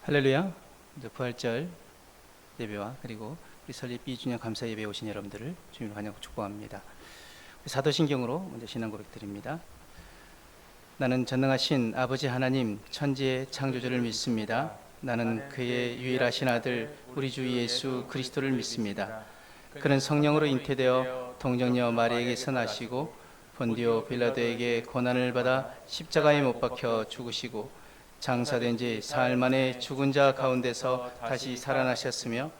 할렐루야. 부활절 예배와 그리고 우리 설립 2주년 감사 예배에 오신 여러분들을 주님으로 환영하고 축복합니다. 사도신경으로 먼저 신앙 고백 드립니다. 나는 전능하신 아버지 하나님 천지의 창조주를 믿습니다. 나는 그의 유일하신 아들 우리 주 예수 그리스도를 믿습니다. 그는 성령으로 잉태되어 동정녀 마리에게서 나시고 본디오 빌라도에게 고난을 받아 십자가에 못 박혀 죽으시고 장사된 지 사흘 만에 죽은 자 가운데서 다시 살아나셨으며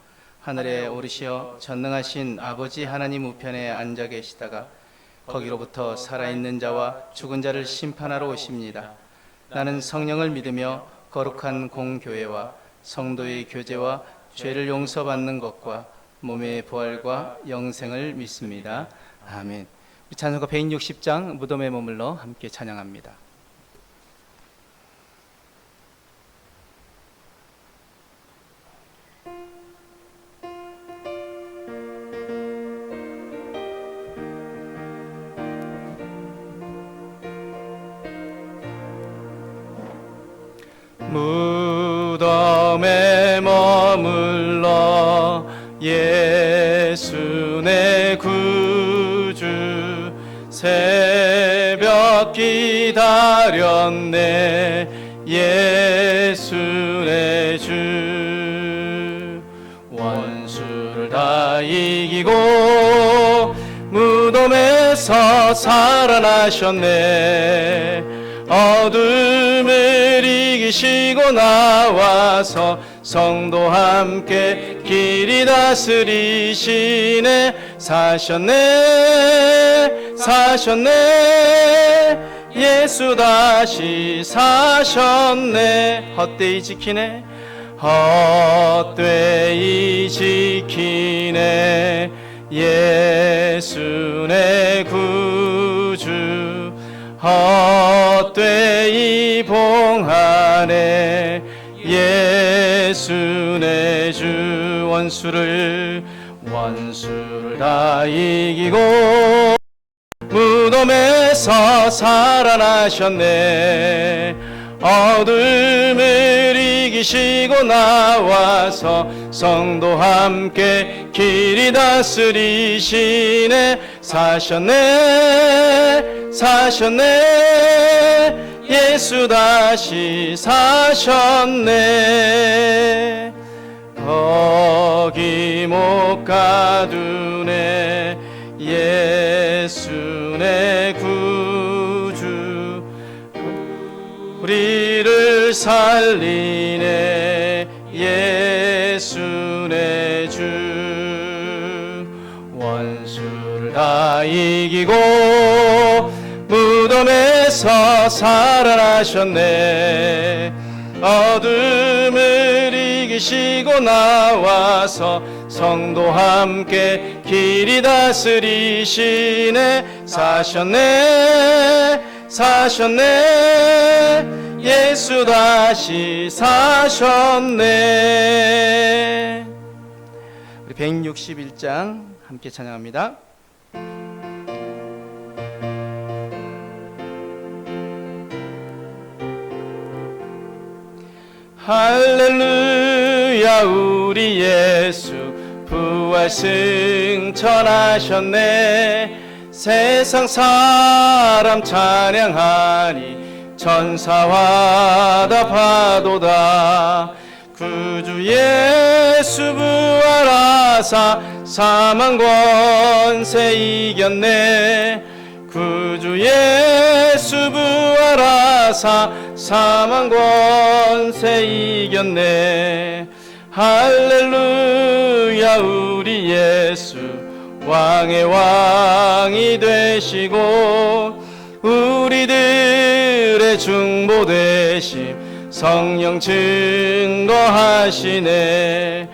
하늘에 오르시어 전능하신 아버지 하나님 우편에 앉아 계시다가 거기로부터 살아있는 자와 죽은 자를 심판하러 오십니다. 나는 성령을 믿으며 거룩한 공교회와 성도의 교제와 죄를 용서받는 것과 몸의 부활과 영생을 믿습니다. 아멘. 찬송가 160장 무덤에 머물러 함께 찬양합니다. 무덤에 머물러 예수 내 구주 새벽 기다렸네 예수 내 주 원수를 다 이기고 무덤에서 살아나셨네 어둠을 이기시고 나와서 성도 함께 길이 다스리시네 사셨네 예수 다시 사셨네 헛되이 지키네 헛되이 지키네 예수 내 구주 헛되이 봉하네 예수 내 주 원수를 다 이기고 무덤에서 살아나셨네 어둠을 이기시고 나와서 성도 함께 길이 다스리시네 사셨네 예수 다시 사셨네 거기 못 가두네 예수 내 구주 우리를 살리네 예수 내 주 원수를 다 이기고 무덤에서 살아나셨네 어둠을 이기시고 나와서 성도 함께 길이 다스리시네 사셨네 예수 다시 사셨네 우리 161장 함께 찬양합니다. 할렐루야 우리 예수 부활 승천하셨네 세상 사람 찬양하니 천사와 다 파도다 구주 예수 부활하사 사망 권세 이겼네 구주 예수 부활하사 사망 권세 이겼네 할렐루야 우리 예수 왕의 왕이 되시고 우리들의 중보 되심 성령 증거하시네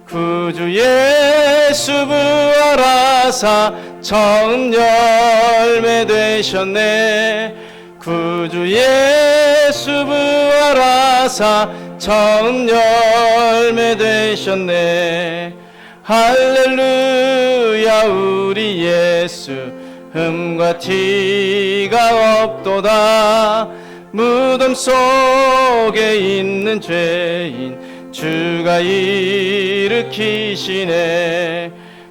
구주 예수 부활하사 처음 열매 되셨네 구주 예수 부활하사 처음 열매 되셨네 할렐루야 우리 예수 흠과 티가 없도다 무덤 속에 있는 죄인 주가 일으키시네.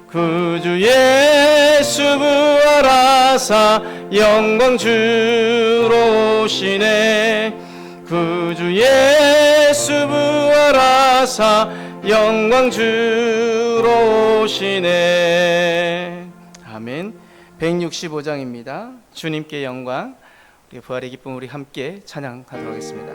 구주 예수 부활하사 영광 주로 오시네. 구주 예수 부활하사 영광 주로 오시네. 아멘. 165장입니다. 주님께 영광. 우리 부활의 기쁨 우리 함께 찬양하도록 하겠습니다.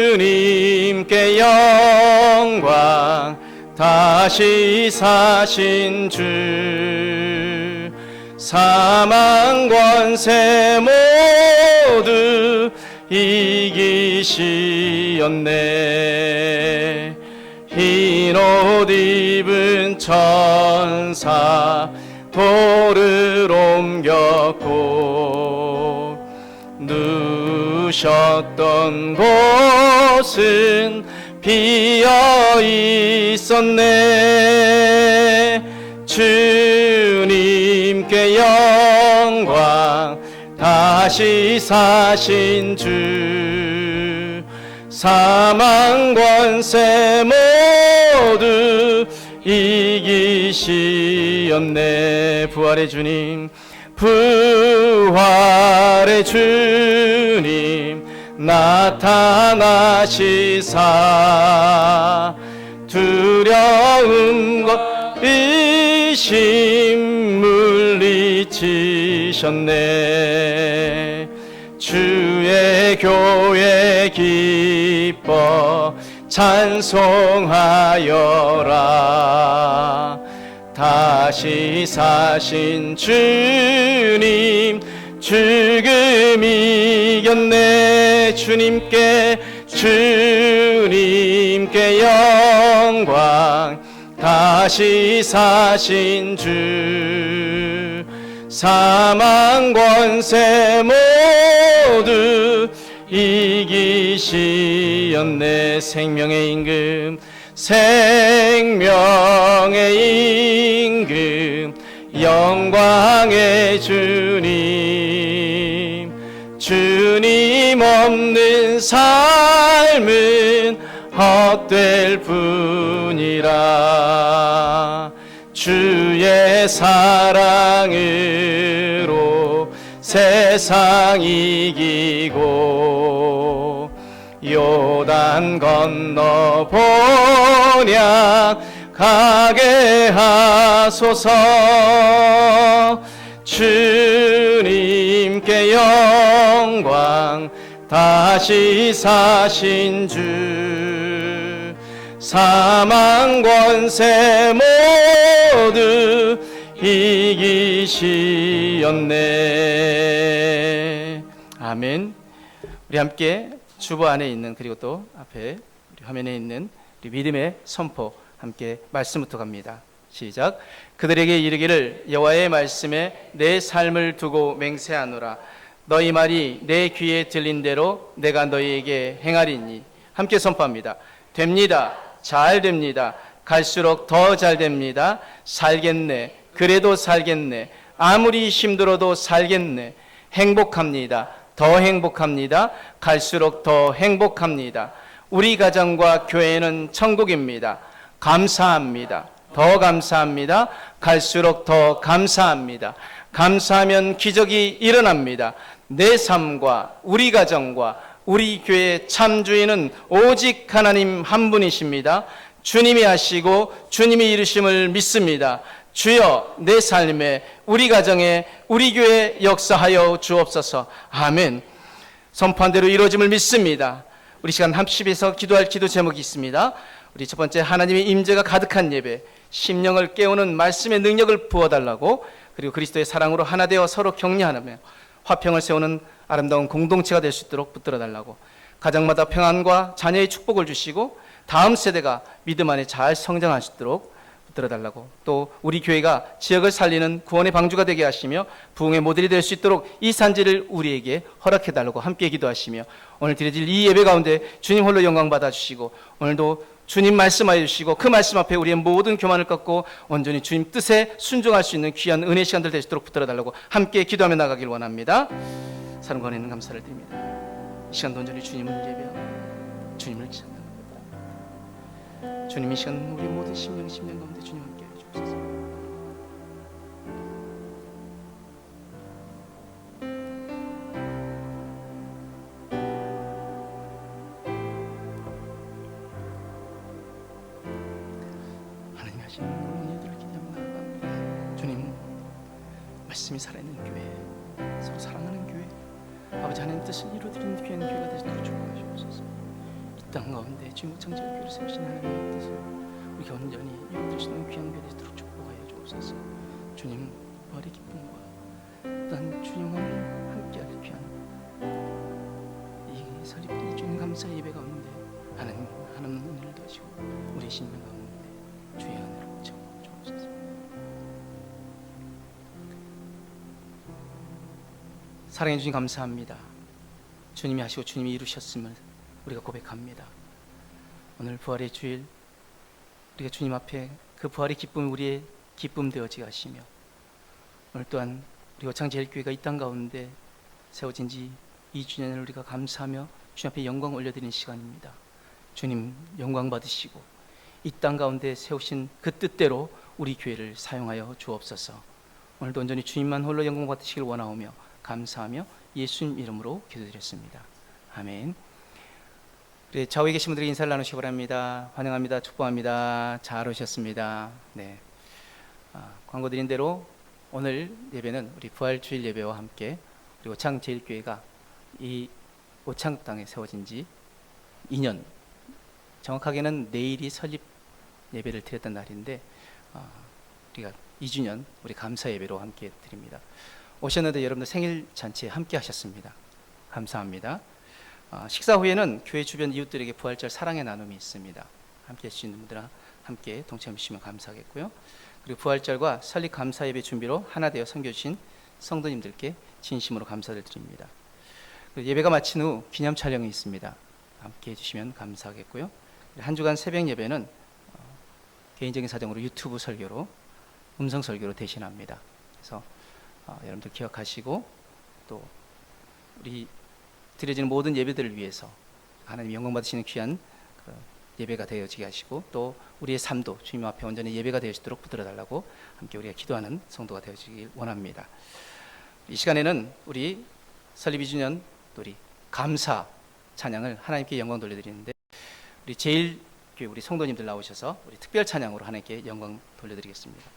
주님께 영광. 다시 사신 주. 사망 권세 모두 이기시었네. 흰 옷 입은 천사 돌을 옮겼고 누셨던 곳은 비어 있었네. 주님께 영광. 다시 사신 주. 사망 권세 모두 이기시었네. 부활의 주님, 부활의 주님 나타나시사 두려움과 의심 물리치셨네. 주의 교회 기뻐 찬송하여라. 다시 사신 주님 죽음 이겼네. 주님께 영광. 다시 사신 주. 사망 권세 모두 이기시었네. 생명의 임금. 생명의 임금. 영광의 주님. 주님 없는 삶은 헛될 뿐이라. 주의 사랑으로 세상 이기고 요단 건너 본향 가게 하소서. 주님께 영광. 다시 사신 주. 사망 권세 모두 이기시었네. 아멘. 우리 함께 주보 안에 있는, 그리고 또 앞에 우리 화면에 있는 우리 믿음의 선포 함께 말씀부터 갑니다. 시작. 그들에게 이르기를 여호와의 말씀에 내 삶을 두고 맹세하노라. 너희 말이 내 귀에 들린 대로 내가 너희에게 행하리니. 함께 선포합니다. 됩니다. 잘 됩니다. 갈수록 더 잘 됩니다. 살겠네. 그래도 살겠네. 아무리 힘들어도 살겠네. 행복합니다. 더 행복합니다. 갈수록 더 행복합니다. 우리 가정과 교회는 천국입니다. 감사합니다. 더 감사합니다. 갈수록 더 감사합니다. 감사하면 기적이 일어납니다. 내 삶과 우리 가정과 우리 교회의 참주인은 오직 하나님 한 분이십니다. 주님이 하시고 주님이 이루심을 믿습니다. 주여, 내 삶에, 우리 가정에, 우리 교회에 역사하여 주옵소서. 아멘. 선포한 대로 이루어짐을 믿습니다. 우리 시간 합심해서 기도할 기도 제목이 있습니다. 우리 첫 번째, 하나님의 임재가 가득한 예배, 심령을 깨우는 말씀의 능력을 부어달라고, 그리고 그리스도의 사랑으로 하나 되어 서로 격려하며 화평을 세우는 아름다운 공동체가 될 수 있도록 붙들어달라고, 가정마다 평안과 자녀의 축복을 주시고 다음 세대가 믿음 안에 잘 성장할 수 있도록 붙들어달라고, 또 우리 교회가 지역을 살리는 구원의 방주가 되게 하시며 부흥의 모델이 될 수 있도록 이 산지를 우리에게 허락해달라고 함께 기도하시며, 오늘 드려질 이 예배 가운데 주님 홀로 영광 받아주시고 오늘도 주님 말씀하여 주시고 그 말씀 앞에 우리의 모든 교만을 꺾고 온전히 주님 뜻에 순종할 수 있는 귀한 은혜 시간들 되시도록 붙들어 달라고 함께 기도하며 나가길 원합니다. 사랑 권에는 감사를 드립니다. 이 시간도 온전히 주님을 예배하고 주님을 찬양합니다. 주님 이 시간 우리 모든 심령 가운데 주님 함께 해 주옵소서. 하나님 하시는 우리 예들을 기대하며 나아갑니다. 주님 말씀이 살아있는 교회, 서로 사랑하는 교회, 아버지 하나님 뜻을 이루어드리는 귀한 교회가 되시도록 축복하시옵소서. 이 땅 가운데 주님 창제교회를 세우신 하나님의 뜻을 우리가 온전히 이루어드릴 수 있는 귀한 교회 되시도록 축복하여 주옵소서. 주님 부활의 기쁨과 또한 주 영광을 함께할 귀한 이 설립 이 주님 감사 예배 가운데 하나님 은혜를 더하시고 우리의 심령 가운데 주의 은혜를 채워 주옵소서. 사랑해 주님 감사합니다. 주님이 하시고 주님이 이루셨음을 우리가 고백합니다. 오늘 부활의 주일 우리가 주님 앞에 그 부활의 기쁨이 우리의 기쁨 되어지게 하시며 오늘 또한 우리 오창제일교회가 이 땅 가운데 세워진 지 2주년을 우리가 감사하며 주님 앞에 영광 올려드리는 시간입니다. 주님 영광 받으시고 이 땅 가운데 세우신 그 뜻대로 우리 교회를 사용하여 주옵소서. 오늘도 온전히 주님만 홀로 영광 받으시길 원하오며 감사하며 예수님 이름으로 기도드렸습니다. 아멘. 우리 좌우에 계신 분들이 인사를 나누시기 바랍니다. 환영합니다. 축복합니다. 잘 오셨습니다. 네. 광고 드린 대로 오늘 예배는 우리 부활주일 예배와 함께 우리 오창제일교회가 이 오창땅에 세워진 지 2년, 정확하게는 내일이 설립 예배를 드렸던 날인데 우리가 2주년 우리 감사 예배로 함께 드립니다. 오셨는데 여러분들 생일 잔치에 함께 하셨습니다. 감사합니다. 식사 후에는 교회 주변 이웃들에게 부활절 사랑의 나눔이 있습니다. 함께 해주시는 분들 함께 동참해 주시면 감사하겠고요. 그리고 부활절과 설립 감사 예배 준비로 하나 되어 섬겨주신 성도님들께 진심으로 감사를 드립니다. 예배가 마친 후 기념 촬영이 있습니다. 함께 해주시면 감사하겠고요. 한 주간 새벽 예배는 개인적인 사정으로 유튜브 설교로 음성 설교로 대신합니다. 그래서 여러분들 기억하시고 또 우리 드려지는 모든 예배들을 위해서 하나님 영광 받으시는 귀한 예배가 되어지게 하시고 또 우리의 삶도 주님 앞에 온전히 예배가 되어지도록 붙들어 달라고 함께 우리가 기도하는 성도가 되어지길 원합니다. 이 시간에는 우리 설립 2주년 또 우리 감사 찬양을 하나님께 영광 돌려드리는데 우리 제일교회 우리 성도님들 나오셔서 우리 특별 찬양으로 하나님께 영광 돌려드리겠습니다.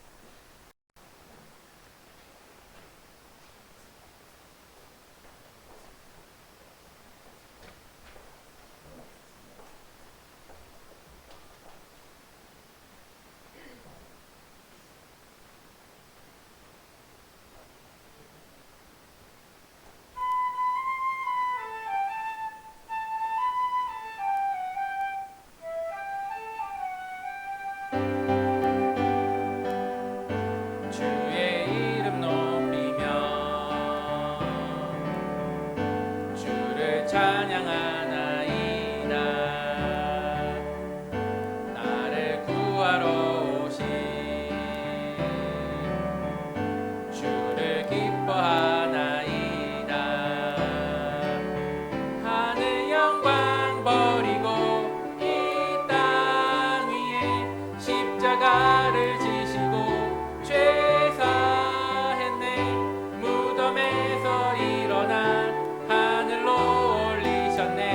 무덤에서 일어나 하늘로 올리셨네.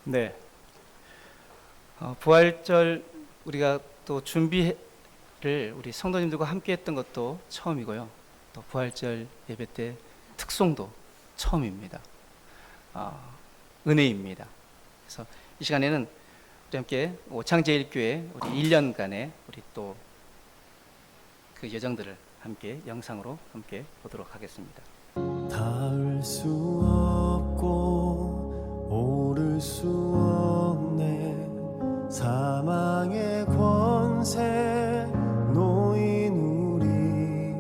네, 부활절 우리가 또 준비를 우리 성도님들과 함께 했던 것도 처음이고요. 또 부활절 예배 때 특송도 처음입니다. 은혜입니다. 그래서 이 시간에는 우리 함께 오창제일교회 우리 1년간의 우리 또 그 여정들을 함께 영상으로 함께 보도록 하겠습니다. 닿을 수 없고 오를 수 없네. 사망의 권세 놓인 우리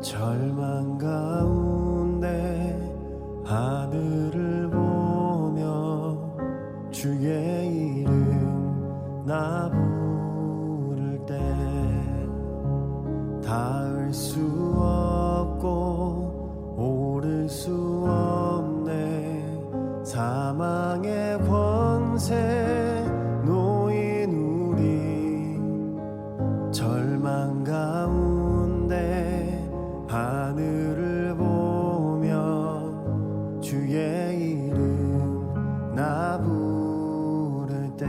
절망 가운데 하늘을 보며 주의 이름 나 부를 때 닿을 수 없고 오를 수 없네. 사망의 권세 놓인 우리 절망 가운데 하늘을 보며 주의 이름 나 부를 때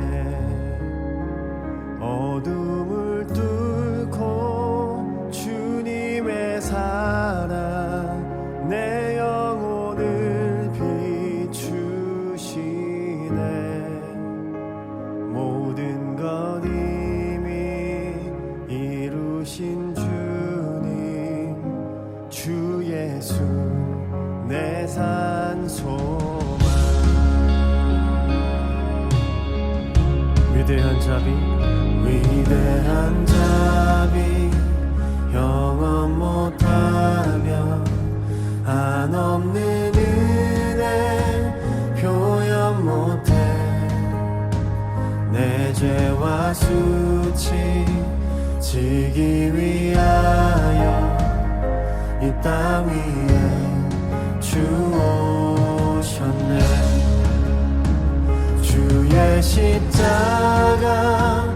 어둠을 뚫고 주님의 사랑 내 영혼을 비추시네. 모든 것 이미 이루신 주님 주 예수 내 산 소망. 위대한 자비 위대한 자비 영원 못하며 한없는 은혜 표현 못해. 내 죄와 수치 지기 위하여 이 땅 위에 주 오셨네. 주의 십자가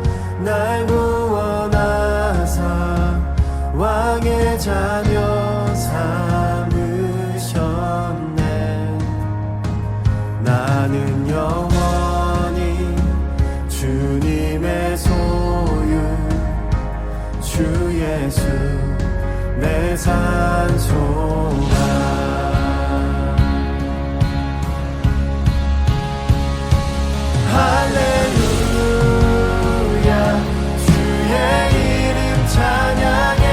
날 구원하사 왕의 자녀 삼으셨네. 나는 영원히 주님의 소유 주 예수 내 산 소망. 할렐루야 주의 이름 찬양해.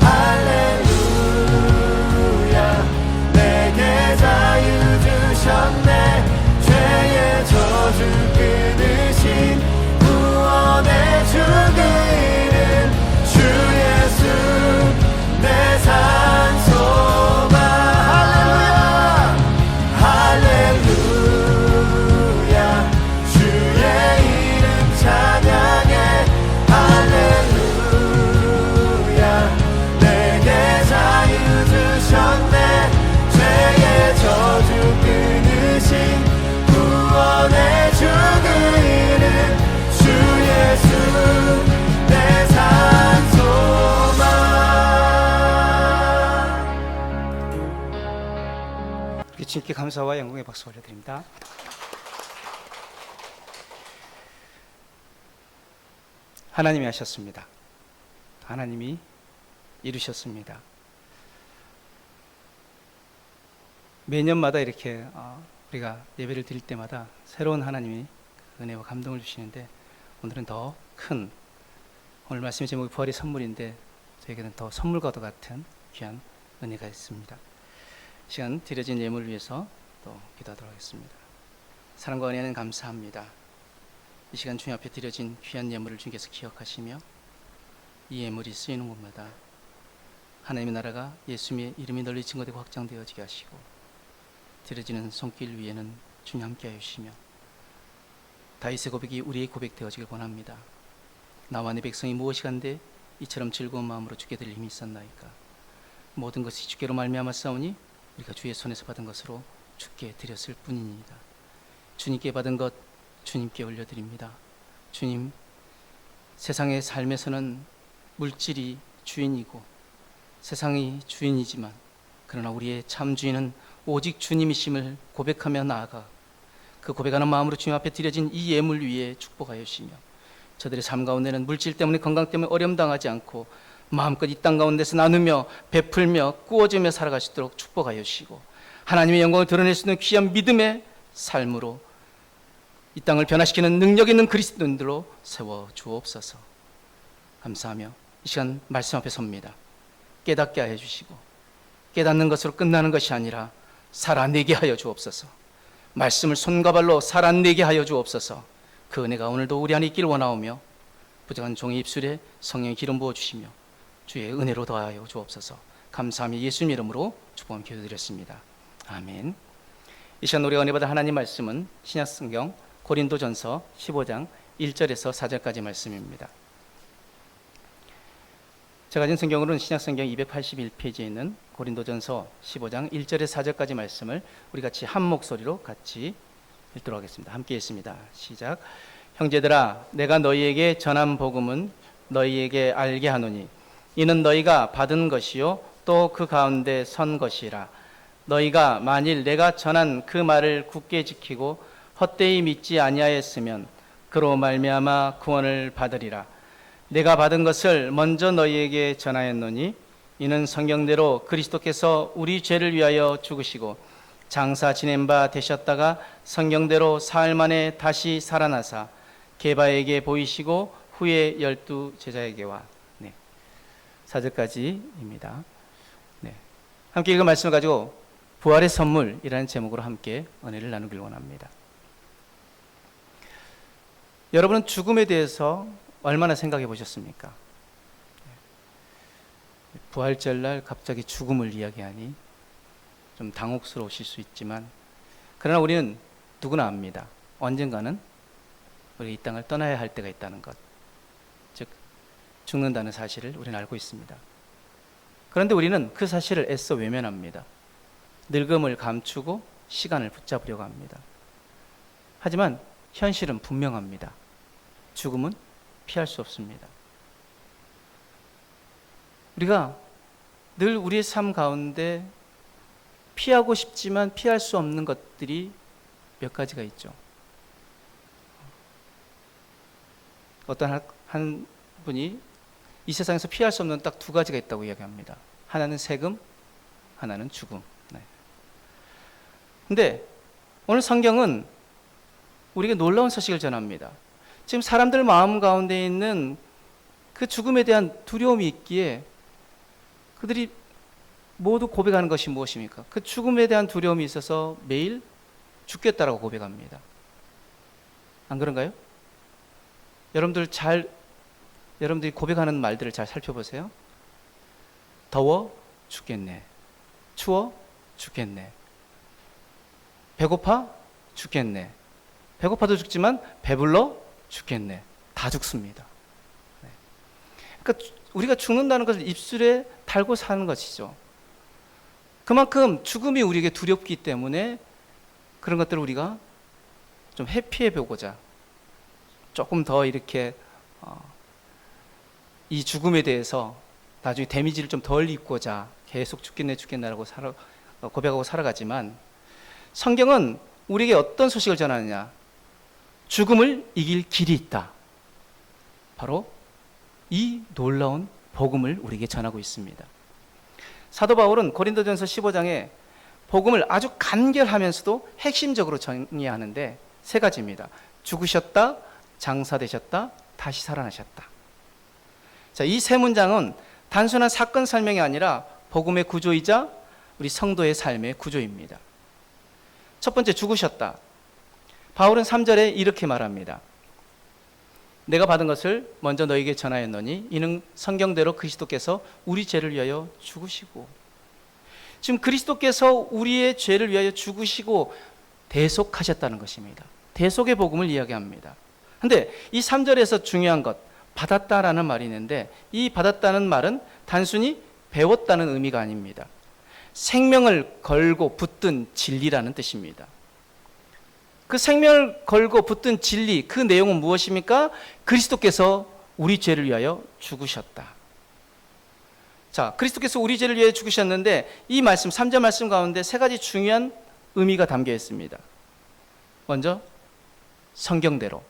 할렐루야 내게 자유 주셨네. 죄의 저주 끊으신 구원의 주 그 이름 주 예수 내 산 소망. 할렐루야 할렐루야 주의 이름 찬양해. 할렐루야 내게 자유 주셨네. 죄의 저주 끊으신 구원의 주 그 이름 주 예수 내 산 소망. 우리 주님께 감사와 영광의 박수 올려드립니다. 하나님이 하셨습니다. 하나님이 이루셨습니다. 매년마다 이렇게 우리가 예배를 드릴 때마다 새로운 하나님이 은혜와 감동을 주시는데, 오늘은 더 큰, 오늘 말씀의 제목이 부활의 선물인데 저에게는 더 선물과도 같은 귀한 은혜가 있습니다. 이 시간 드려진 예물을 위해서 또 기도하도록 하겠습니다. 사랑과 은혜는 감사합니다. 이 시간 주님 앞에 드려진 귀한 예물을 주님께서 기억하시며 이 예물이 쓰이는 곳마다 하나님의 나라가 예수님의 이름이 널리 증거되고 확장되어지게 하시고, 드려지는 손길 위에는 주님 함께하여 주시며 다윗의 고백이 우리의 고백되어지길 원합니다. 나와 내 백성이 무엇이 간데 이처럼 즐거운 마음으로 주께 드릴 힘이 있었나이까. 모든 것이 주께로 말미암아 싸우니 우리가 주의 손에서 받은 것으로 주께 드렸을 뿐이니이다. 주님께 받은 것 주님께 올려드립니다. 주님, 세상의 삶에서는 물질이 주인이고 세상이 주인이지만, 그러나 우리의 참 주인은 오직 주님이심을 고백하며 나아가 그 고백하는 마음으로 주님 앞에 드려진 이 예물 위에 축복하여 주시며 저들의 삶 가운데는 물질 때문에 건강 때문에 어려움 당하지 않고 마음껏 이 땅 가운데서 나누며 베풀며 꾸어주며 살아갈 수 있도록 축복하여 주시고 하나님의 영광을 드러낼 수 있는 귀한 믿음의 삶으로 이 땅을 변화시키는 능력 있는 그리스도인들로 세워 주옵소서. 감사하며 이 시간 말씀 앞에 섭니다. 깨닫게 하여 주시고 깨닫는 것으로 끝나는 것이 아니라 살아내게 하여 주옵소서. 말씀을 손과 발로 살아내게 하여 주옵소서. 그 은혜가 오늘도 우리 안에 있기를 원하오며 부족한 종의 입술에 성령의 기름 부어주시며 주의 은혜로 더하여 주옵소서. 감사하며 예수님 이름으로 축복함 기도드렸습니다. 아멘. 이 시간 우리가 은혜 받은 하나님 말씀은 신약성경 고린도전서 15장 1절에서 4절까지 말씀입니다. 제가 가진 성경으로는 신약성경 281페이지에 있는 고린도전서 15장 1절에서 4절까지 말씀을 우리 같이 한 목소리로 같이 읽도록 하겠습니다. 함께 읽습니다. 시작. 형제들아, 내가 너희에게 전한 복음은 너희에게 알게 하노니 이는 너희가 받은 것이요 또 그 가운데 선 것이라. 너희가 만일 내가 전한 그 말을 굳게 지키고 헛되이 믿지 아니하였으면 그로 말미암아 구원을 받으리라. 내가 받은 것을 먼저 너희에게 전하였노니 이는 성경대로 그리스도께서 우리 죄를 위하여 죽으시고 장사 지낸 바 되셨다가 성경대로 사흘 만에 다시 살아나사 게바에게 보이시고 후에 12 제자에게와. 4절까지입니다. 함께 읽은 말씀을 가지고 부활의 선물이라는 제목으로 함께 은혜를 나누길 원합니다. 여러분은 죽음에 대해서 얼마나 생각해 보셨습니까? 부활절날 갑자기 죽음을 이야기하니 좀 당혹스러우실 수 있지만 그러나 우리는 누구나 압니다. 언젠가는 우리가 이 땅을 떠나야 할 때가 있다는 것, 즉 죽는다는 사실을 우리는 알고 있습니다. 그런데 우리는 그 사실을 애써 외면합니다. 늙음을 감추고 시간을 붙잡으려고 합니다. 하지만 현실은 분명합니다. 죽음은 피할 수 없습니다. 우리가 늘 우리의 삶 가운데 피하고 싶지만 피할 수 없는 것들이 몇 가지가 있죠. 어떤 한 분이 이 세상에서 피할 수 없는 딱 두 가지가 있다고 이야기합니다. 하나는 세금, 하나는 죽음. 근데 오늘 성경은 우리에게 놀라운 소식을 전합니다. 지금 사람들 마음 가운데 있는 그 죽음에 대한 두려움이 있기에 그들이 모두 고백하는 것이 무엇입니까? 그 죽음에 대한 두려움이 있어서 매일 죽겠다라고 고백합니다. 안 그런가요? 여러분들이 고백하는 말들을 잘 살펴보세요. 더워 죽겠네. 추워 죽겠네. 배고파 죽겠네. 배고파도 죽지만 배불러 죽겠네. 다 죽습니다. 그러니까 우리가 죽는다는 것을 입술에 달고 사는 것이죠. 그만큼 죽음이 우리에게 두렵기 때문에 그런 것들을 우리가 좀 회피해 보고자 조금 더 이렇게 이 죽음에 대해서 나중에 데미지를 좀 덜 입고자 계속 죽겠네라고 고백하고 살아가지만 성경은 우리에게 어떤 소식을 전하느냐? 죽음을 이길 길이 있다. 바로 이 놀라운 복음을 우리에게 전하고 있습니다. 사도 바울은 고린도전서 15장에 복음을 아주 간결하면서도 핵심적으로 정리하는데 세 가지입니다. 죽으셨다, 장사되셨다, 다시 살아나셨다. 자, 이 세 문장은 단순한 사건 설명이 아니라 복음의 구조이자 우리 성도의 삶의 구조입니다. 첫 번째, 죽으셨다. 바울은 3절에 이렇게 말합니다. 내가 받은 것을 먼저 너에게 전하였노니 이는 성경대로 그리스도께서 우리 죄를 위하여 죽으시고, 지금 그리스도께서 우리의 죄를 위하여 죽으시고 대속하셨다는 것입니다. 대속의 복음을 이야기합니다. 그런데 이 3절에서 중요한 것, 받았다라는 말이 있는데 이 받았다는 말은 단순히 배웠다는 의미가 아닙니다. 생명을 걸고 붙든 진리라는 뜻입니다. 그 생명을 걸고 붙든 진리, 그 내용은 무엇입니까? 그리스도께서 우리 죄를 위하여 죽으셨다. 자, 그리스도께서 우리 죄를 위하여 죽으셨는데 이 말씀, 3절 말씀 가운데 세 가지 중요한 의미가 담겨 있습니다. 먼저 성경대로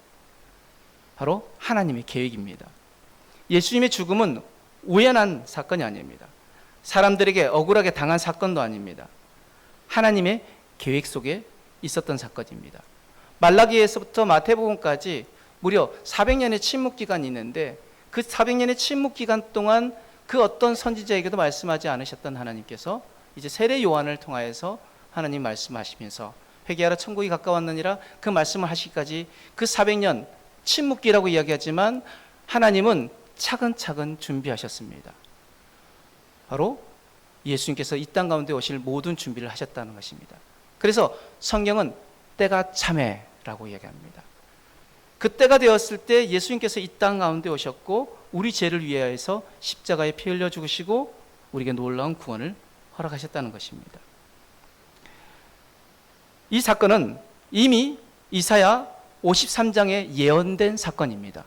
바로 하나님의 계획입니다. 예수님의 죽음은 우연한 사건이 아닙니다. 사람들에게 억울하게 당한 사건도 아닙니다. 하나님의 계획 속에 있었던 사건입니다. 말라기에서부터 마태복음까지 무려 400년의 침묵 기간이 있는데 그 400년의 침묵 기간 동안 그 어떤 선지자에게도 말씀하지 않으셨던 하나님께서 이제 세례 요한을 통하여서 하나님 말씀하시면서 회개하라 천국이 가까웠느니라 그 말씀을 하시기까지 그 400년 침묵기라고 이야기하지만 하나님은 차근차근 준비하셨습니다. 바로 예수님께서 이 땅 가운데 오실 모든 준비를 하셨다는 것입니다. 그래서 성경은 때가 참해라고 이야기합니다. 그때가 되었을 때 예수님께서 이 땅 가운데 오셨고 우리 죄를 위하여서 십자가에 피 흘려 죽으시고 우리에게 놀라운 구원을 허락하셨다는 것입니다. 이 사건은 이미 이사야 53장에 예언된 사건입니다.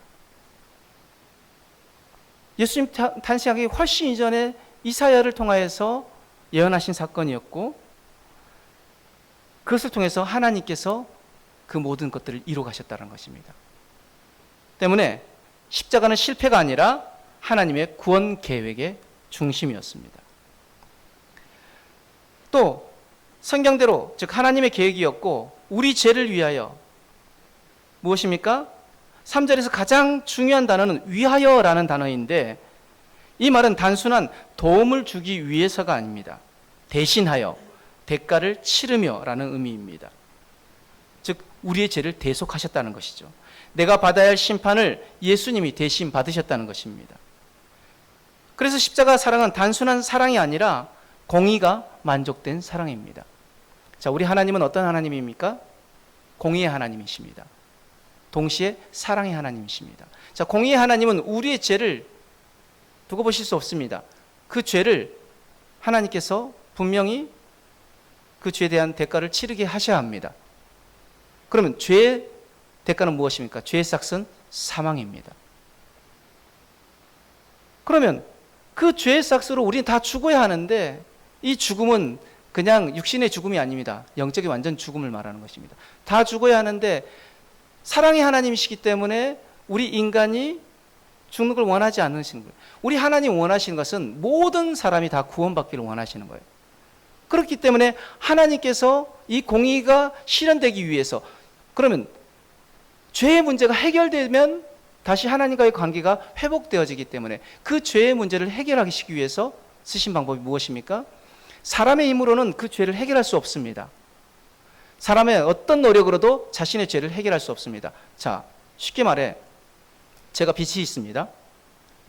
예수님 탄생하기 훨씬 이전에 이사야를 통하여서 예언하신 사건이었고 그것을 통해서 하나님께서 그 모든 것들을 이루어 가셨다는 것입니다. 때문에 십자가는 실패가 아니라 하나님의 구원 계획의 중심이었습니다. 또 성경대로 즉 하나님의 계획이었고 우리 죄를 위하여 무엇입니까? 3절에서 가장 중요한 단어는 위하여라는 단어인데 이 말은 단순한 도움을 주기 위해서가 아닙니다. 대신하여 대가를 치르며 라는 의미입니다. 즉 우리의 죄를 대속하셨다는 것이죠. 내가 받아야 할 심판을 예수님이 대신 받으셨다는 것입니다. 그래서 십자가 사랑은 단순한 사랑이 아니라 공의가 만족된 사랑입니다. 자, 우리 하나님은 어떤 하나님입니까? 공의의 하나님이십니다. 동시에 사랑의 하나님이십니다. 자, 공의의 하나님은 우리의 죄를 두고 보실 수 없습니다. 그 죄를 하나님께서 분명히 그 죄에 대한 대가를 치르게 하셔야 합니다. 그러면 죄의 대가는 무엇입니까? 죄의 삭은 사망입니다. 그러면 그 죄의 삭으로 우리는 다 죽어야 하는데 이 죽음은 그냥 육신의 죽음이 아닙니다. 영적인 완전 죽음을 말하는 것입니다. 다 죽어야 하는데 사랑의 하나님이시기 때문에 우리 인간이 죽는 걸 원하지 않으시는 거예요. 우리 하나님 원하시는 것은 모든 사람이 다 구원받기를 원하시는 거예요. 그렇기 때문에 하나님께서 이 공의가 실현되기 위해서 그러면 죄의 문제가 해결되면 다시 하나님과의 관계가 회복되어지기 때문에 그 죄의 문제를 해결하기 위해서 쓰신 방법이 무엇입니까? 사람의 힘으로는 그 죄를 해결할 수 없습니다. 사람의 어떤 노력으로도 자신의 죄를 해결할 수 없습니다. 자, 쉽게 말해 제가 빚이 있습니다.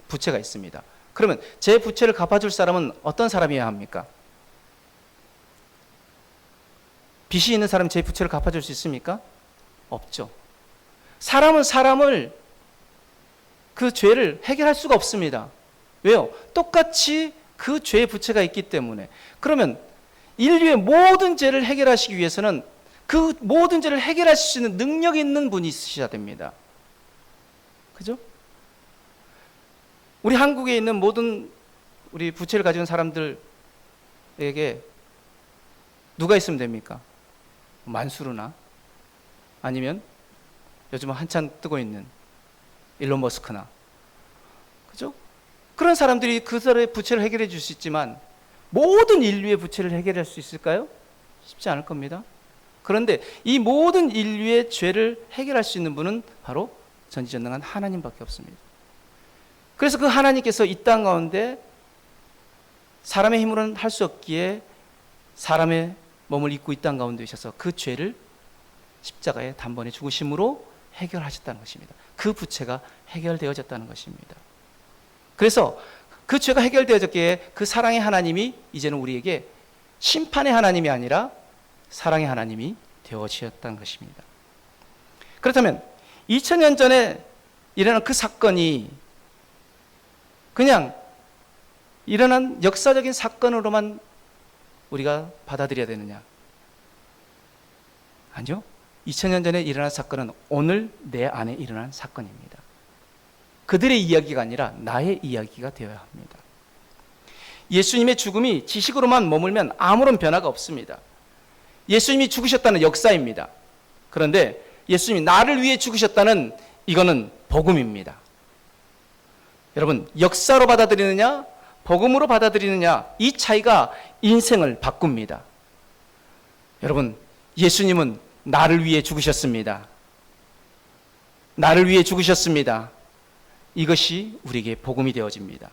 부채가 있습니다. 그러면 제 부채를 갚아줄 사람은 어떤 사람이어야 합니까? 빚이 있는 사람이 제 부채를 갚아줄 수 있습니까? 없죠. 사람은 사람을 그 죄를 해결할 수가 없습니다. 왜요? 똑같이 그 죄의 부채가 있기 때문에. 그러면 인류의 모든 죄를 해결하시기 위해서는 그 모든 죄를 해결하실 수 있는 능력 있는 분이 있으셔야 됩니다. 그죠? 우리 한국에 있는 모든 우리 부채를 가진 사람들에게 누가 있으면 됩니까? 만수르나 아니면 요즘 한참 뜨고 있는 일론 머스크나 그죠? 그런 사람들이 그 사람의 부채를 해결해 줄 수 있지만 모든 인류의 부채를 해결할 수 있을까요? 쉽지 않을 겁니다. 그런데 이 모든 인류의 죄를 해결할 수 있는 분은 바로 전지전능한 하나님밖에 없습니다. 그래서 그 하나님께서 이 땅 가운데 사람의 힘으로는 할 수 없기에 사람의 몸을 입고 이 땅 가운데 오셔서 그 죄를 십자가에 단번에 죽으심으로 해결하셨다는 것입니다. 그 부채가 해결되어졌다는 것입니다. 그래서 그 죄가 해결되어졌기에 그 사랑의 하나님이 이제는 우리에게 심판의 하나님이 아니라 사랑의 하나님이 되어지셨다는 것입니다. 그렇다면 2000년 전에 일어난 그 사건이 그냥 일어난 역사적인 사건으로만 우리가 받아들여야 되느냐? 아니요. 2000년 전에 일어난 사건은 오늘 내 안에 일어난 사건입니다. 그들의 이야기가 아니라 나의 이야기가 되어야 합니다. 예수님의 죽음이 지식으로만 머물면 아무런 변화가 없습니다. 예수님이 죽으셨다는 역사입니다. 그런데 예수님이 나를 위해 죽으셨다는 이거는 복음입니다. 여러분, 역사로 받아들이느냐 복음으로 받아들이느냐, 이 차이가 인생을 바꿉니다. 여러분, 예수님은 나를 위해 죽으셨습니다. 나를 위해 죽으셨습니다. 이것이 우리에게 복음이 되어집니다.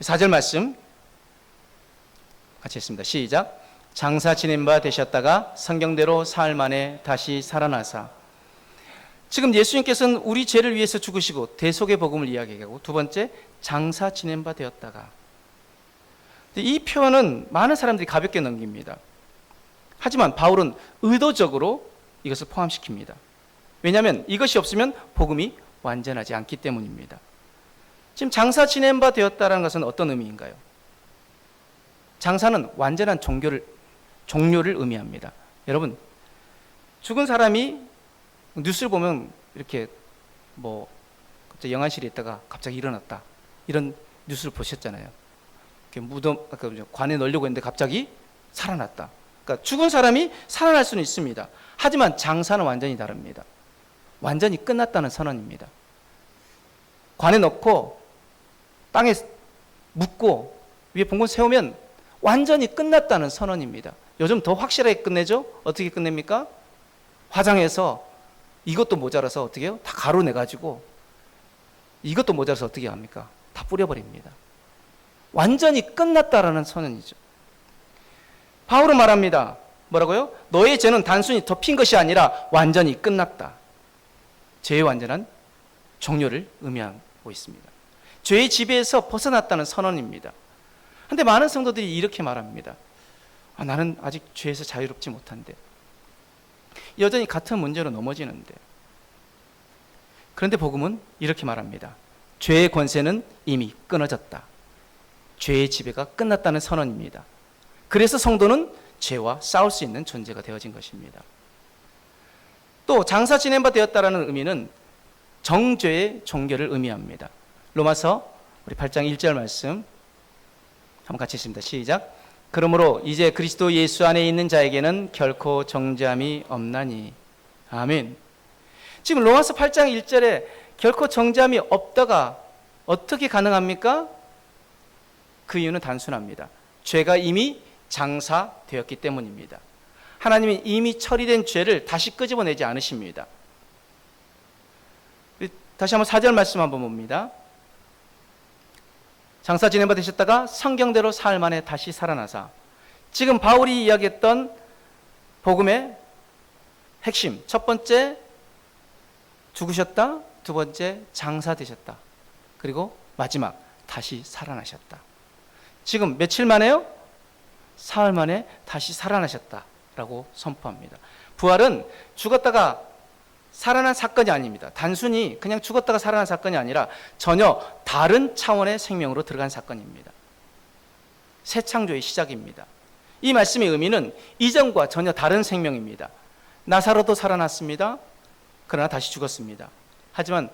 4절 말씀 같이 했습니다. 시작. 장사 지낸 바 되셨다가 성경대로 사흘 만에 다시 살아나사. 지금 예수님께서는 우리 죄를 위해서 죽으시고 대속의 복음을 이야기하고, 두 번째, 장사 지낸 바 되었다가. 이 표현은 많은 사람들이 가볍게 넘깁니다. 하지만 바울은 의도적으로 이것을 포함시킵니다. 왜냐하면 이것이 없으면 복음이 완전하지 않기 때문입니다. 지금 장사 지낸 바 되었다는 것은 어떤 의미인가요? 장사는 완전한 종료를 의미합니다. 여러분, 죽은 사람이 뉴스를 보면 이렇게 갑자기 영안실에 있다가 갑자기 일어났다, 이런 뉴스를 보셨잖아요. 무덤, 관에 넣으려고 했는데 갑자기 살아났다. 그러니까 죽은 사람이 살아날 수는 있습니다. 하지만 장사는 완전히 다릅니다. 완전히 끝났다는 선언입니다. 관에 넣고 땅에 묻고 위에 봉건 세우면 완전히 끝났다는 선언입니다. 요즘 더 확실하게 끝내죠? 어떻게 끝냅니까? 화장해서 이것도 모자라서 어떻게 해요? 다 가루내가지고, 이것도 모자라서 어떻게 합니까? 다 뿌려버립니다. 완전히 끝났다라는 선언이죠. 바울은 말합니다. 뭐라고요? 너의 죄는 단순히 덮인 것이 아니라 완전히 끝났다. 죄의 완전한 종료를 의미하고 있습니다. 죄의 지배에서 벗어났다는 선언입니다. 그런데 많은 성도들이 이렇게 말합니다. 나는 아직 죄에서 자유롭지 못한데, 여전히 같은 문제로 넘어지는데. 그런데 복음은 이렇게 말합니다. 죄의 권세는 이미 끊어졌다. 죄의 지배가 끝났다는 선언입니다. 그래서 성도는 죄와 싸울 수 있는 존재가 되어진 것입니다. 또 장사 지낸 바 되었다라는 의미는 정죄의 종결을 의미합니다. 로마서 우리 8장 1절 말씀 한번 같이 읽습니다. 시작. 그러므로 이제 그리스도 예수 안에 있는 자에게는 결코 정죄함이 없나니. 아멘. 지금 로마서 8장 1절에 결코 정죄함이 없다가 어떻게 가능합니까? 그 이유는 단순합니다. 죄가 이미 장사되었기 때문입니다. 하나님이 이미 처리된 죄를 다시 끄집어내지 않으십니다. 다시 한번 4절 말씀 한번 봅니다. 장사 지낸 바 되셨다가 성경대로 사흘 만에 다시 살아나사. 지금 바울이 이야기했던 복음의 핵심, 첫 번째 죽으셨다, 두 번째 장사되셨다, 그리고 마지막 다시 살아나셨다. 지금 며칠 만에요? 사흘 만에 다시 살아나셨다라고 선포합니다. 부활은 죽었다가 살아난 사건이 아닙니다. 단순히 그냥 죽었다가 살아난 사건이 아니라 전혀 다른 차원의 생명으로 들어간 사건입니다. 새 창조의 시작입니다. 이 말씀의 의미는 이전과 전혀 다른 생명입니다. 나사로도 살아났습니다. 그러나 다시 죽었습니다. 하지만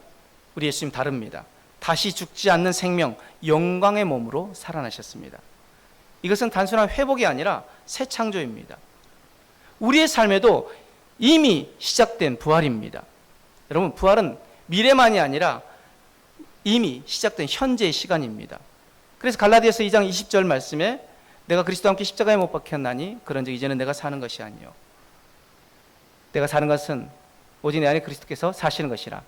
우리 예수님 다릅니다. 다시 죽지 않는 생명, 영광의 몸으로 살아나셨습니다. 이것은 단순한 회복이 아니라 새 창조입니다. 우리의 삶에도 이미 시작된 부활입니다. 여러분, 부활은 미래만이 아니라 이미 시작된 현재의 시간입니다. 그래서 갈라디아서 2장 20절 말씀에 내가 그리스도와 함께 십자가에 못 박혔나니 그런즉 이제는 내가 사는 것이 아니요 내가 사는 것은 오직 내 안에 그리스도께서 사시는 것이라.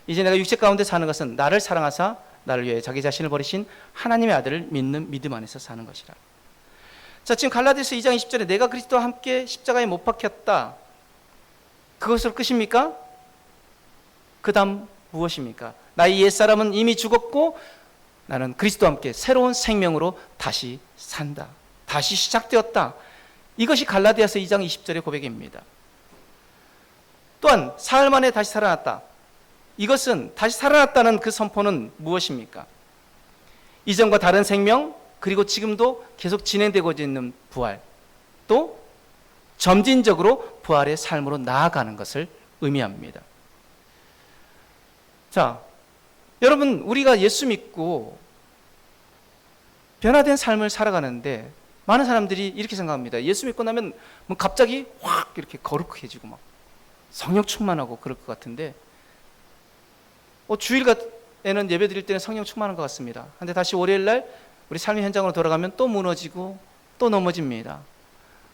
이제 내가 육체 가운데 사는 것은 나를 사랑하사 나를 위해 자기 자신을 버리신 하나님의 아들을 믿는 믿음 안에서 사는 것이라. 자, 지금 갈라디아서 2장 20절에 내가 그리스도와 함께 십자가에 못 박혔다, 그것으로 끝입니까? 그 다음 무엇입니까? 나의 옛사람은 이미 죽었고 나는 그리스도와 함께 새로운 생명으로 다시 산다, 다시 시작되었다. 이것이 갈라디아서 2장 20절의 고백입니다. 또한 사흘 만에 다시 살아났다. 이것은 다시 살아났다는 그 선포는 무엇입니까? 이전과 다른 생명, 그리고 지금도 계속 진행되고 있는 부활, 또 점진적으로 부활의 삶으로 나아가는 것을 의미합니다. 자, 여러분, 우리가 예수 믿고 변화된 삶을 살아가는데 많은 사람들이 이렇게 생각합니다. 예수 믿고 나면 갑자기 확 이렇게 거룩해지고 막 성령 충만하고 그럴 것 같은데 주일에는 예배 드릴 때는 성령 충만한 것 같습니다. 근데 다시 월요일 날 우리 삶의 현장으로 돌아가면 또 무너지고 또 넘어집니다.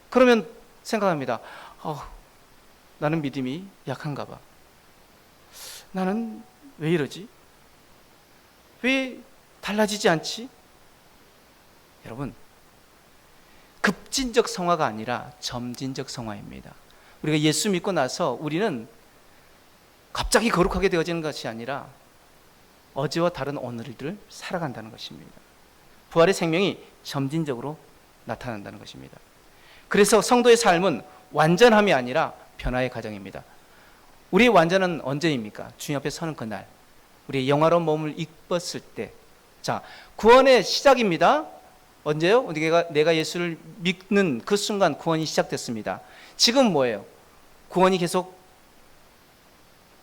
그러면 생각합니다. 나는 믿음이 약한가 봐. 나는 왜 이러지? 왜 달라지지 않지? 여러분, 급진적 성화가 아니라 점진적 성화입니다. 우리가 예수 믿고 나서 우리는 갑자기 거룩하게 되어지는 것이 아니라 어제와 다른 오늘을 살아간다는 것입니다. 부활의 생명이 점진적으로 나타난다는 것입니다. 그래서 성도의 삶은 완전함이 아니라 변화의 과정입니다. 우리의 완전은 언제입니까? 주님 앞에 서는 그날, 우리의 영화로운 몸을 입었을 때. 자, 구원의 시작입니다. 언제요? 내가 예수를 믿는 그 순간 구원이 시작됐습니다. 지금 뭐예요? 구원이 계속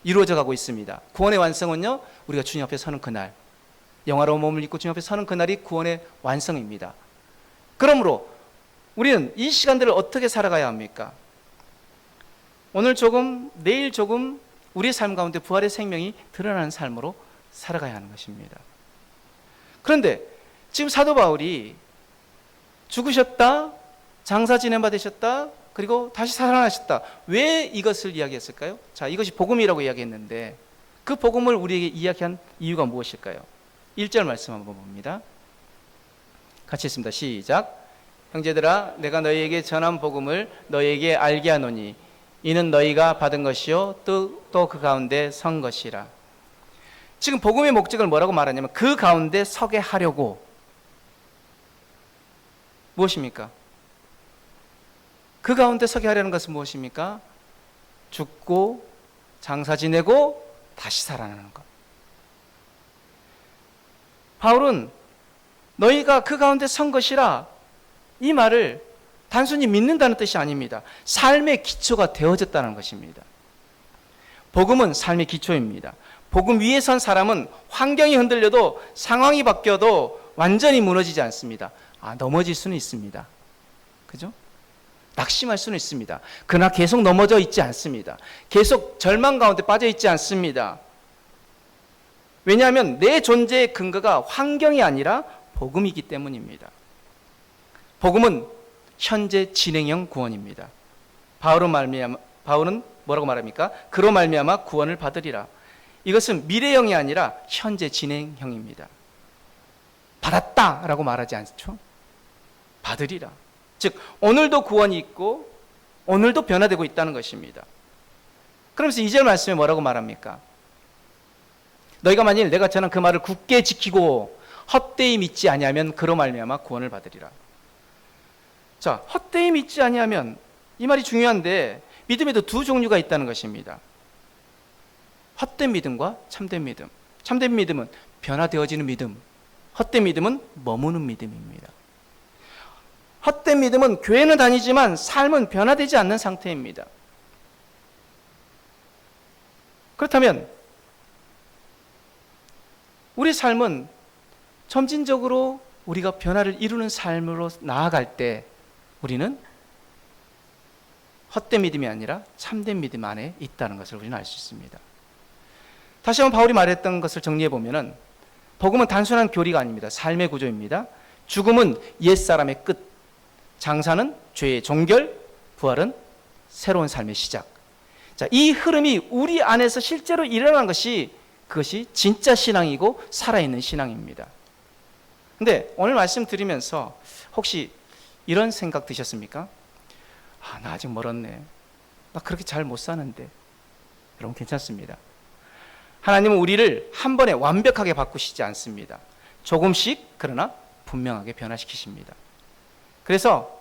이루어져 가고 있습니다. 구원의 완성은요, 우리가 주님 앞에 서는 그날, 영화로운 몸을 입고 주님 앞에 서는 그날이 구원의 완성입니다. 그러므로 우리는 이 시간들을 어떻게 살아가야 합니까? 오늘 조금, 내일 조금 우리의 삶 가운데 부활의 생명이 드러나는 삶으로 살아가야 하는 것입니다. 그런데 지금 사도 바울이 죽으셨다, 장사 지냄받으셨다, 그리고 다시 살아나셨다. 왜 이것을 이야기했을까요? 자, 이것이 복음이라고 이야기했는데 그 복음을 우리에게 이야기한 이유가 무엇일까요? 1절 말씀 한번 봅니다. 같이 읽습니다. 시작. 형제들아, 내가 너희에게 전한 복음을 너희에게 알게 하노니 이는 너희가 받은 것이요 또 그 가운데 선 것이라. 지금 복음의 목적을 뭐라고 말하냐면 그 가운데 서게 하려고. 무엇입니까? 그 가운데 서게 하려는 것은 무엇입니까? 죽고 장사 지내고 다시 살아나는 것. 바울은 너희가 그 가운데 선 것이라, 이 말을 단순히 믿는다는 뜻이 아닙니다. 삶의 기초가 되어졌다는 것입니다. 복음은 삶의 기초입니다. 복음 위에 선 사람은 환경이 흔들려도 상황이 바뀌어도 완전히 무너지지 않습니다. 넘어질 수는 있습니다. 그죠? 낙심할 수는 있습니다. 그러나 계속 넘어져 있지 않습니다. 계속 절망 가운데 빠져 있지 않습니다. 왜냐하면 내 존재의 근거가 환경이 아니라 복음이기 때문입니다. 복음은 현재 진행형 구원입니다. 바울은 뭐라고 말합니까? 그로 말미암아 구원을 받으리라. 이것은 미래형이 아니라 현재 진행형입니다. 받았다라고 말하지 않죠? 받으리라. 즉 오늘도 구원이 있고 오늘도 변화되고 있다는 것입니다. 그러면서 2절 말씀에 뭐라고 말합니까? 너희가 만일 내가 전한 그 말을 굳게 지키고 헛되이 믿지 아니하면 그로 말미암아 구원을 받으리라. 자, 헛되이 믿지 아니하면, 이 말이 중요한데 믿음에도 두 종류가 있다는 것입니다. 헛된 믿음과 참된 믿음. 참된 믿음은 변화되어지는 믿음, 헛된 믿음은 머무는 믿음입니다. 헛된 믿음은 교회는 다니지만 삶은 변화되지 않는 상태입니다. 그렇다면 우리 삶은 점진적으로 우리가 변화를 이루는 삶으로 나아갈 때 우리는 헛된 믿음이 아니라 참된 믿음 안에 있다는 것을 우리는 알 수 있습니다. 다시 한번 바울이 말했던 것을 정리해 보면은 복음은 단순한 교리가 아닙니다. 삶의 구조입니다. 죽음은 옛사람의 끝, 장사는 죄의 종결, 부활은 새로운 삶의 시작. 자, 이 흐름이 우리 안에서 실제로 일어나는 것이, 그것이 진짜 신앙이고 살아있는 신앙입니다. 근데 오늘 말씀 드리면서 혹시 이런 생각 드셨습니까? 나 아직 멀었네. 나 그렇게 잘 못 사는데. 여러분 괜찮습니다. 하나님은 우리를 한 번에 완벽하게 바꾸시지 않습니다. 조금씩, 그러나 분명하게 변화시키십니다. 그래서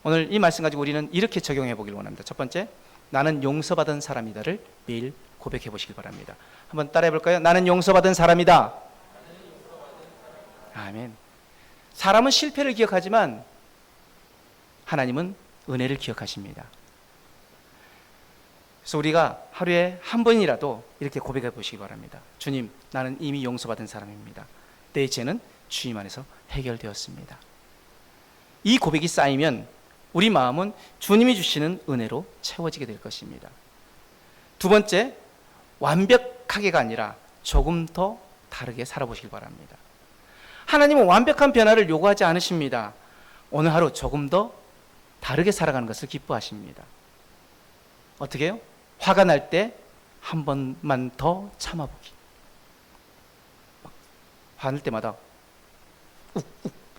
오늘 이 말씀 가지고 우리는 이렇게 적용해 보기를 원합니다. 첫 번째, 나는 용서받은 사람이다를 매일 고백해 보시길 바랍니다. 한번 따라해 볼까요? 나는 용서받은 사람이다. 아멘. 사람은 실패를 기억하지만 하나님은 은혜를 기억하십니다. 그래서 우리가 하루에 한 번이라도 이렇게 고백해 보시기 바랍니다. 주님, 나는 이미 용서받은 사람입니다. 내 죄는 주님 안에서 해결되었습니다. 이 고백이 쌓이면 우리 마음은 주님이 주시는 은혜로 채워지게 될 것입니다. 두 번째, 완벽하게가 아니라 조금 더 다르게 살아보시길 바랍니다. 하나님은 완벽한 변화를 요구하지 않으십니다. 오늘 하루 조금 더 다르게 살아가는 것을 기뻐하십니다. 어떻게 해요? 화가 날 때 한 번만 더 참아보기. 화날 때마다 욱욱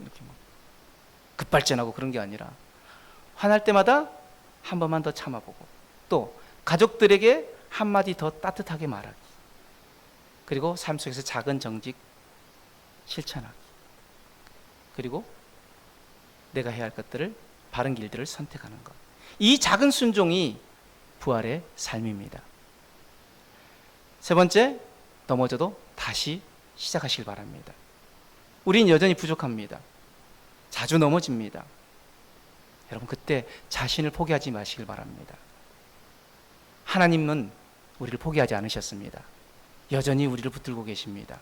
이렇게 급발진하고 그런 게 아니라 화날 때마다 한 번만 더 참아보고, 또 가족들에게 한마디 더 따뜻하게 말하기, 그리고 삶 속에서 작은 정직 실천하기, 그리고 내가 해야 할 것들을, 바른 길들을 선택하는 것. 이 작은 순종이 부활의 삶입니다. 세 번째, 넘어져도 다시 시작하시길 바랍니다. 우린 여전히 부족합니다. 자주 넘어집니다. 여러분, 그때 자신을 포기하지 마시길 바랍니다. 하나님은 우리를 포기하지 않으셨습니다. 여전히 우리를 붙들고 계십니다.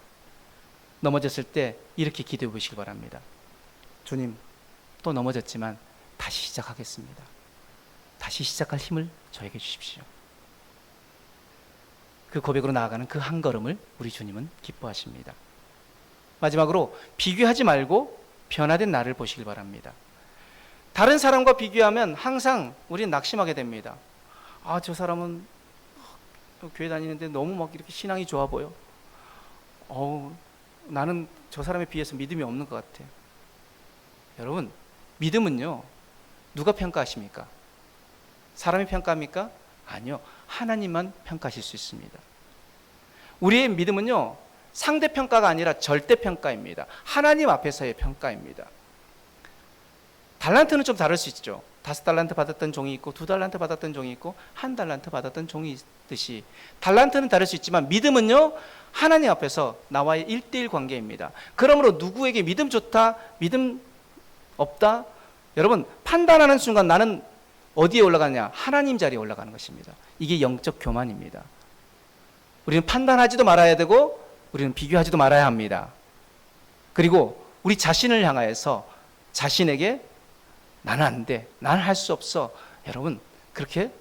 넘어졌을 때 이렇게 기도해 보시길 바랍니다. 주님, 또 넘어졌지만 다시 시작하겠습니다. 다시 시작할 힘을 저에게 주십시오. 그 고백으로 나아가는 그 한 걸음을 우리 주님은 기뻐하십니다. 마지막으로, 비교하지 말고 변화된 나를 보시길 바랍니다. 다른 사람과 비교하면 항상 우리는 낙심하게 됩니다. 아, 저 사람은 교회 다니는데 너무 막 이렇게 신앙이 좋아 보여. 나는 저 사람에 비해서 믿음이 없는 것 같아. 여러분, 믿음은요, 누가 평가하십니까? 사람이 평가합니까? 아니요, 하나님만 평가하실 수 있습니다. 우리의 믿음은요, 상대평가가 아니라 절대평가입니다. 하나님 앞에서의 평가입니다. 달란트는 좀 다를 수 있죠. 5달란트 받았던 종이 있고 2달란트 받았던 종이 있고 1달란트 받았던 종이 있듯이 달란트는 다를 수 있지만 믿음은요, 하나님 앞에서 나와의 1:1 관계입니다. 그러므로 누구에게 믿음 좋다, 믿음 없다, 여러분, 판단하는 순간 나는 어디에 올라가느냐? 하나님 자리에 올라가는 것입니다. 이게 영적 교만입니다. 우리는 판단하지도 말아야 되고 우리는 비교하지도 말아야 합니다. 그리고 우리 자신을 향하여서 자신에게 나는 안 돼, 나는 할 수 없어, 여러분, 그렇게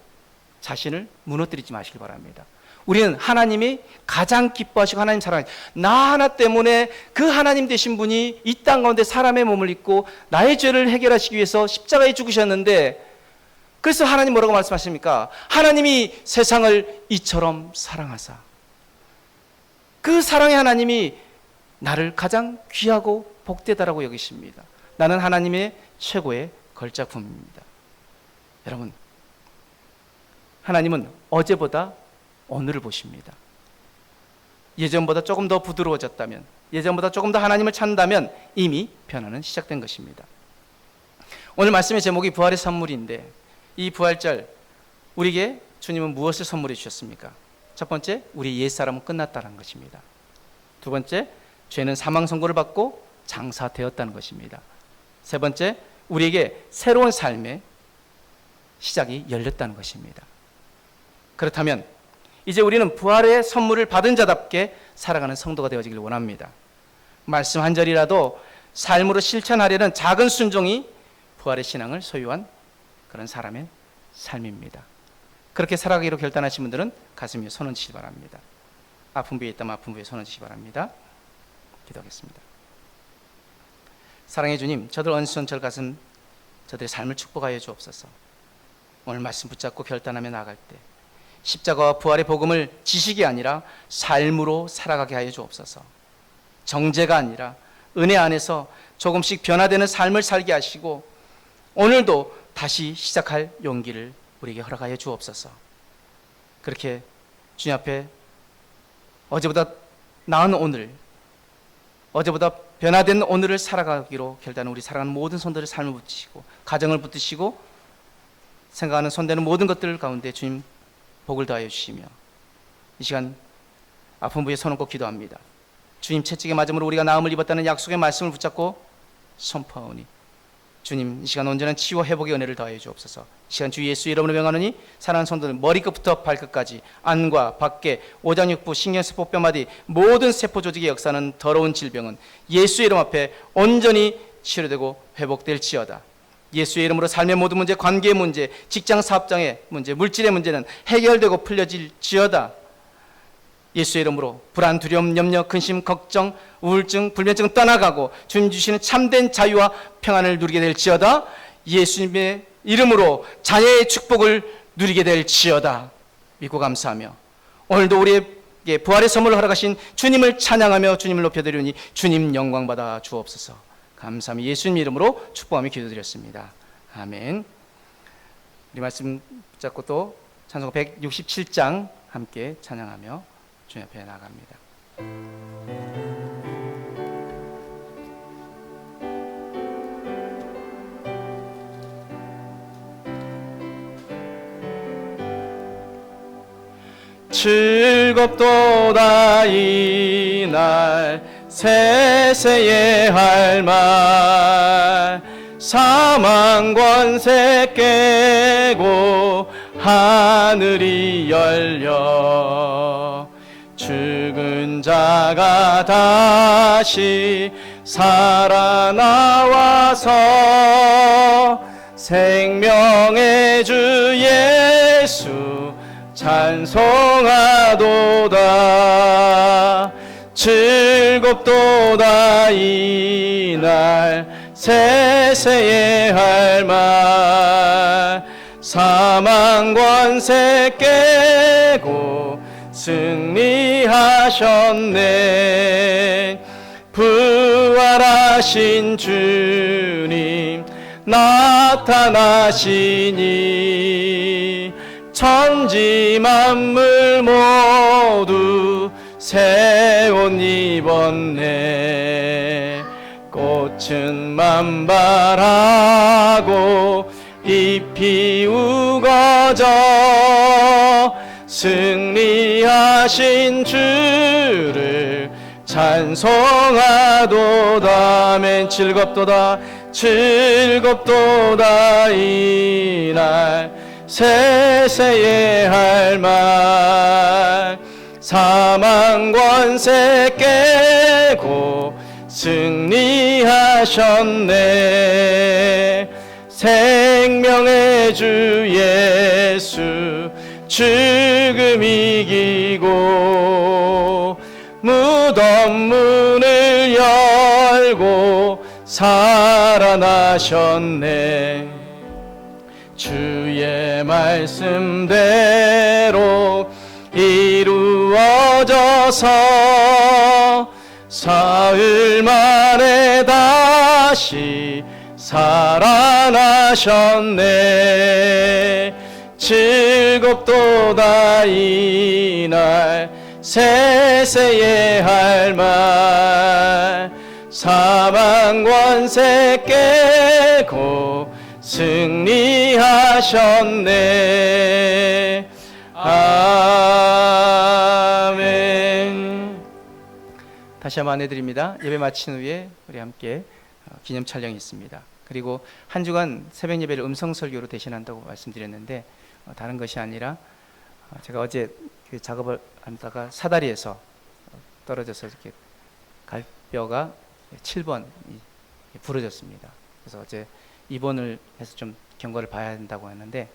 자신을 무너뜨리지 마시기 바랍니다. 우리는 하나님이 가장 기뻐하시고 하나님 사랑하시고, 나 하나 때문에 그 하나님 되신 분이 이 땅 가운데 사람의 몸을 입고 나의 죄를 해결하시기 위해서 십자가에 죽으셨는데, 그래서 하나님 뭐라고 말씀하십니까? 하나님이 세상을 이처럼 사랑하사, 그 사랑의 하나님이 나를 가장 귀하고 복되다라고 여기십니다. 나는 하나님의 최고의 걸작품입니다. 여러분, 하나님은 어제보다 오늘을 보십니다. 예전보다 조금 더 부드러워졌다면, 예전보다 조금 더 하나님을 찾는다면 이미 변화는 시작된 것입니다. 오늘 말씀의 제목이 부활의 선물인데, 이 부활절 우리에게 주님은 무엇을 선물해 주셨습니까? 첫 번째, 우리 옛사람은 끝났다는 것입니다. 두 번째, 죄는 사망 선고를 받고 장사되었다는 것입니다. 세 번째, 우리에게 새로운 삶의 시작이 열렸다는 것입니다. 그렇다면 이제 우리는 부활의 선물을 받은 자답게 살아가는 성도가 되어지길 원합니다. 말씀 한 절이라도 삶으로 실천하려는 작은 순종이 부활의 신앙을 소유한 그런 사람의 삶입니다. 그렇게 살아가기로 결단하신 분들은 가슴 위에 손 얹으시기 바랍니다. 아픈 부위에 있다면 아픈 부위에 손 얹으시기 바랍니다. 기도하겠습니다. 사랑의 주님, 저들 언손절 가슴, 저들의 삶을 축복하여 주옵소서. 오늘 말씀 붙잡고 결단하며 나아갈 때 십자가와 부활의 복음을 지식이 아니라 삶으로 살아가게 하여 주옵소서. 정죄가 아니라 은혜 안에서 조금씩 변화되는 삶을 살게 하시고 오늘도 다시 시작할 용기를 우리에게 허락하여 주옵소서. 그렇게 주님 앞에 어제보다 나은 오늘, 어제보다 변화된 오늘을 살아가기로 결단한 우리 사랑하는 모든 손들을 삶을 붙이시고 가정을 붙드시고 생각하는 손대는 모든 것들 가운데 주님 복을 더하여 주시며, 이 시간 아픈 부위에 손 얹고 기도합니다. 주님 채찍에 맞음으로 우리가 나음을 입었다는 약속의 말씀을 붙잡고 선포하오니 주님, 이 시간 온전한 치유와 회복의 은혜를 더하여 주옵소서. 이 시간 주 예수 이름으로 명하노니 사랑하는 성도들 머리끝부터 발끝까지 안과 밖에 오장육부 신경세포 뼈마디 모든 세포 조직의 역사는 더러운 질병은 예수 이름 앞에 온전히 치료되고 회복될지어다. 예수의 이름으로 삶의 모든 문제, 관계의 문제, 직장 사업장의 문제, 물질의 문제는 해결되고 풀려질지어다. 예수의 이름으로 불안, 두려움, 염려, 근심, 걱정, 우울증, 불면증 떠나가고 주님 주시는 참된 자유와 평안을 누리게 될지어다. 예수님의 이름으로 자녀의 축복을 누리게 될지어다. 믿고 감사하며 오늘도 우리에게 부활의 선물을 허락하신 주님을 찬양하며 주님을 높여드리니 주님 영광받아 주옵소서. 감사하며 예수님 이름으로 축복하며 기도드렸습니다. 아멘. 우리 말씀 붙잡고 또 찬송 167장 함께 찬양하며 주님 앞에 나갑니다. 즐겁도다 이날 세세의 할 말 사망 권세 깨고 하늘이 열려 죽은 자가 다시 살아나와서 생명의 주 예수 찬송하도다. 즐겁도다 이날 세세의 할 말 사망 권세 깨고 승리하셨네. 부활하신 주님 나타나시니 천지 만물 모두 새 옷 입었네. 꽃은 만발하고 잎이 우거져 승리하신 주를 찬송하도다. 아멘. 즐겁도다 즐겁도다 이날 세세의 할 말 사망 권세 깨고 승리하셨네. 생명의 주 예수 죽음 이기고 무덤 문을 열고 살아나셨네. 주의 말씀대로 이루어져서 사흘 만에 다시 살아나셨네. 즐겁도다 이날 세세의 할 말 사망 권세 깨고 승리하셨네. 아멘. 다시 한번 안내드립니다. 예배 마친 후에 우리 함께 기념 촬영이 있습니다. 그리고 한 주간 새벽 예배를 음성 설교로 대신한다고 말씀드렸는데 다른 것이 아니라 제가 어제 그 작업을 하다가 사다리에서 떨어져서 이렇게 갈뼈가 7번 부러졌습니다. 그래서 어제 입원을 해서 좀 경과를 봐야 한다고 하는데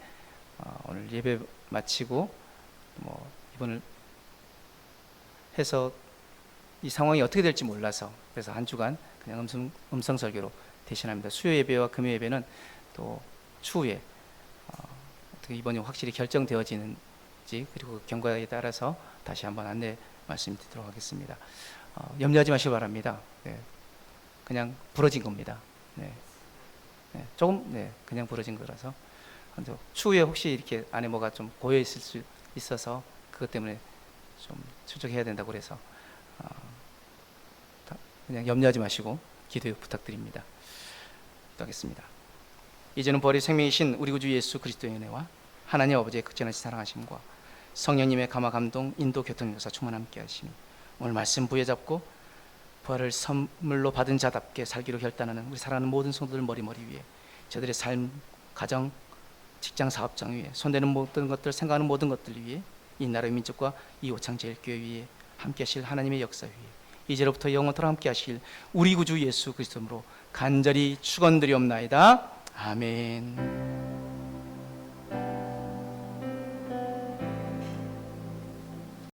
오늘 예배 마치고 뭐 입원을 해서 이 상황이 어떻게 될지 몰라서 그래서 한 주간 그냥 음성 설교로 대신합니다. 수요 예배와 금요 예배는 또 추후에 어떻게 입원이 확실히 결정되어지는지 그리고 경과에 따라서 다시 한번 안내 말씀드리도록 하겠습니다. 염려하지 마시기 바랍니다. 네. 그냥 부러진 겁니다. 네. 네. 조금 그냥 부러진 거라서 추후에 혹시 이렇게 안에 뭐가 좀 고여 있을 수 있어서 그것 때문에 좀 추적해야 된다고 그래서 그냥 염려하지 마시고 기도 부탁드립니다. 기도하겠습니다. 이제는 벌이 생명이신 우리 구주 예수 그리스도의 은혜와 하나님 아버지의 극진하신 사랑하심과 성령님의 감화 감동 인도 교통 역사 충만 함께 하시니 오늘 말씀 부여잡고 부활을 선물로 받은 자답게 살기로 결단하는 우리 사랑하는 모든 성도들 머리머리 위에 저들의 삶, 가정, 직장, 사업장 위에 손대는 모든 것들, 생각하는 모든 것들 위에 이 나라의 민족과 이 오창제일교회 위에 함께 하실 하나님의 역사 위에 이제로부터 영원토록 함께 하실 우리 구주 예수 그리스도로 간절히 축원드리옵나이다. 아멘.